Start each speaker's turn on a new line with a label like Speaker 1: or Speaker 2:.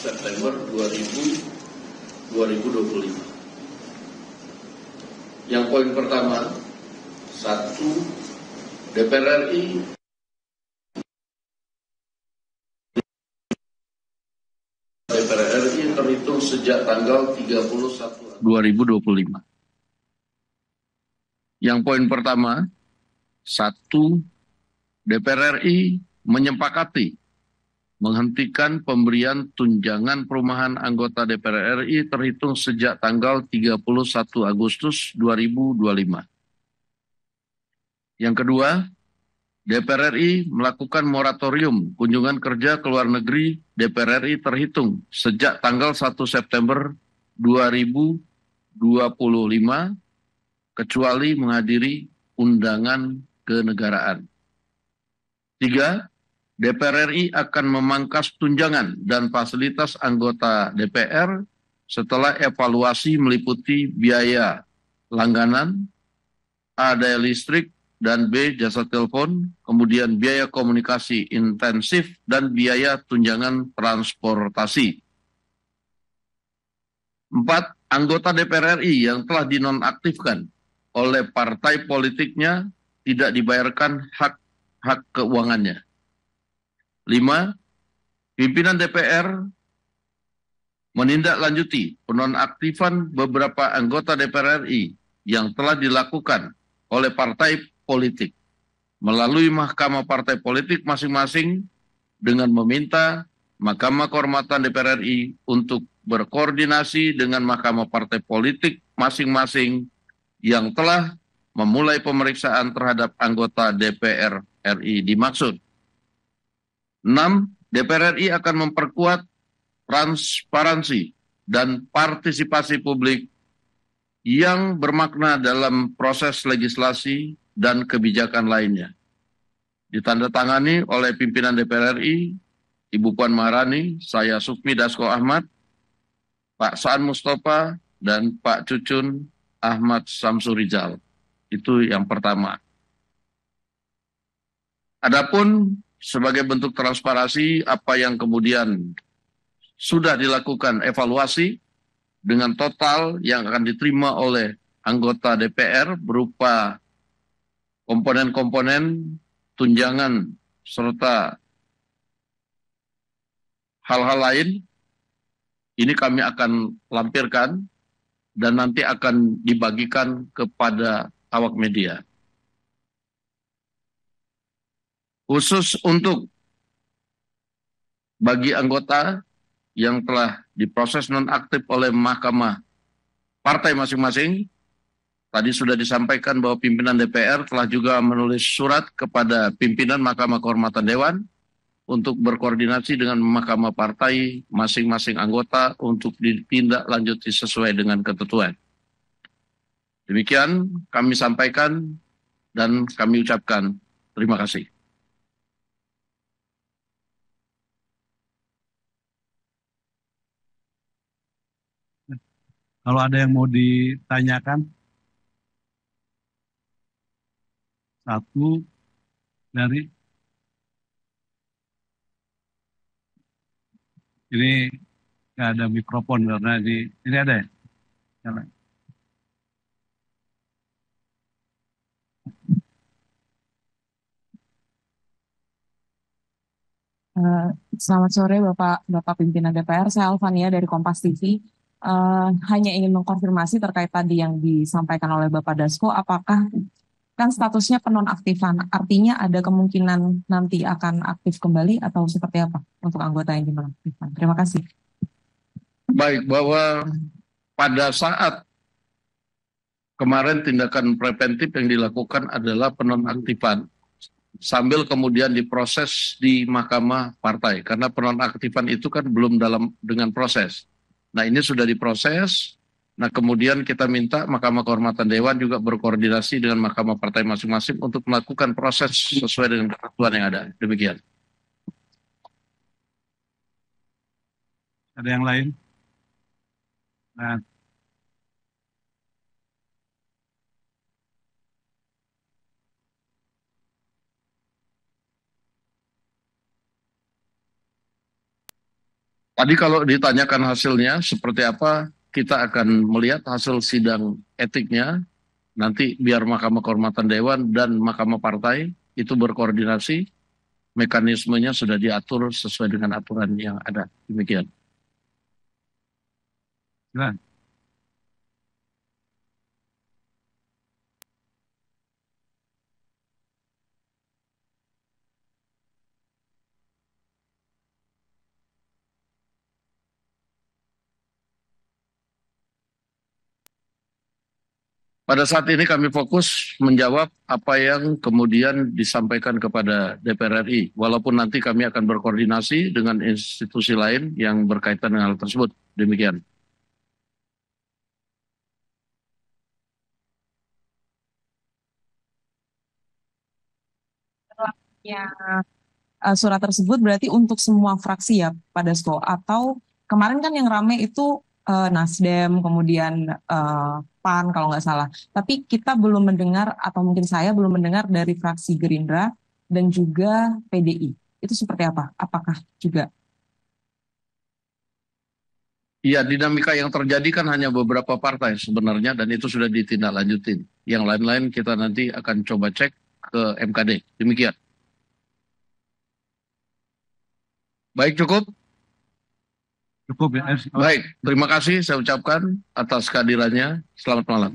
Speaker 1: September 2025. Yang poin pertama, 1. DPR RI terhitung sejak tanggal 31 2025. Yang poin pertama, 1. DPR RI menyepakati menghentikan pemberian tunjangan perumahan anggota DPR RI terhitung sejak tanggal 31 Agustus 2025. Yang kedua, DPR RI melakukan moratorium kunjungan kerja ke luar negeri DPR RI terhitung sejak tanggal 1 September 2025 kecuali menghadiri undangan kenegaraan. 3. DPR RI akan memangkas tunjangan dan fasilitas anggota DPR setelah evaluasi meliputi biaya langganan, A. daya listrik, dan B. jasa telepon, kemudian biaya komunikasi intensif, dan biaya tunjangan transportasi. 4. Anggota DPR RI yang telah dinonaktifkan oleh partai politiknya tidak dibayarkan hak keuangannya. 5. Pimpinan DPR menindaklanjuti penonaktifan beberapa anggota DPR RI yang telah dilakukan oleh partai politik melalui mahkamah partai politik masing-masing dengan meminta Mahkamah Kehormatan DPR RI untuk berkoordinasi dengan mahkamah partai politik masing-masing yang telah memulai pemeriksaan terhadap anggota DPR RI dimaksud. 6. DPR RI akan memperkuat transparansi dan partisipasi publik yang bermakna dalam proses legislasi dan kebijakan lainnya. Ditandatangani oleh pimpinan DPR RI, Ibu Puan Maharani, saya Sukmi Dasko Ahmad, Pak Saan Mustafa, dan Pak Cucun Ahmad Samsurizal. Itu yang pertama. Adapun sebagai bentuk transparansi apa yang kemudian sudah dilakukan evaluasi dengan total yang akan diterima oleh anggota DPR berupa komponen-komponen tunjangan serta hal-hal lain, ini kami akan lampirkan dan nanti akan dibagikan kepada awak media. Khusus untuk bagi anggota yang telah diproses nonaktif oleh mahkamah partai masing-masing, tadi sudah disampaikan bahwa pimpinan DPR telah juga menulis surat kepada pimpinan Mahkamah Kehormatan Dewan untuk berkoordinasi dengan mahkamah partai masing-masing anggota untuk ditindaklanjuti sesuai dengan ketentuan. Demikian kami sampaikan dan kami ucapkan terima kasih.
Speaker 2: Kalau ada yang mau ditanyakan, satu dari ini nggak ada mikrofon karena ini ada ya?
Speaker 3: Selamat sore Bapak Pimpinan DPR, saya Alvania dari Kompas TV. Hanya ingin mengkonfirmasi terkait tadi yang disampaikan oleh Bapak Dasko, apakah kan statusnya penonaktifan, artinya ada kemungkinan nanti akan aktif kembali atau seperti apa untuk anggota yang dinonaktifkan? Terima kasih.
Speaker 1: Baik, bahwa pada saat kemarin tindakan preventif yang dilakukan adalah penonaktifan sambil kemudian diproses di mahkamah partai karena penonaktifan itu kan belum dengan proses. Nah, ini sudah diproses. Nah, kemudian kita minta Mahkamah Kehormatan Dewan juga berkoordinasi dengan mahkamah partai masing-masing untuk melakukan proses sesuai dengan ketentuan yang ada. Demikian.
Speaker 2: Ada yang lain? Nah,
Speaker 1: Tadi kalau ditanyakan hasilnya seperti apa, kita akan melihat hasil sidang etiknya. Nanti biar Mahkamah Kehormatan Dewan dan Mahkamah Partai itu berkoordinasi, mekanismenya sudah diatur sesuai dengan aturan yang ada. Demikian.
Speaker 2: Silakan.
Speaker 1: Pada saat ini kami fokus menjawab apa yang kemudian disampaikan kepada DPR RI, walaupun nanti kami akan berkoordinasi dengan institusi lain yang berkaitan dengan hal tersebut. Demikian.
Speaker 3: Ya, surat tersebut berarti untuk semua fraksi ya, Pak Dasko? Atau kemarin kan yang rame itu Nasdem, kemudian PAN kalau nggak salah. Tapi kita belum mendengar, atau mungkin saya belum mendengar dari fraksi Gerindra dan juga PDI. Itu seperti apa? Apakah juga?
Speaker 1: Iya, dinamika yang terjadi kan hanya beberapa partai sebenarnya dan itu sudah ditindaklanjutin. Yang lain-lain kita nanti akan coba cek ke MKD. Demikian. Baik, cukup.
Speaker 2: Cukup ya.
Speaker 1: Baik, terima kasih saya ucapkan atas kehadirannya. Selamat malam.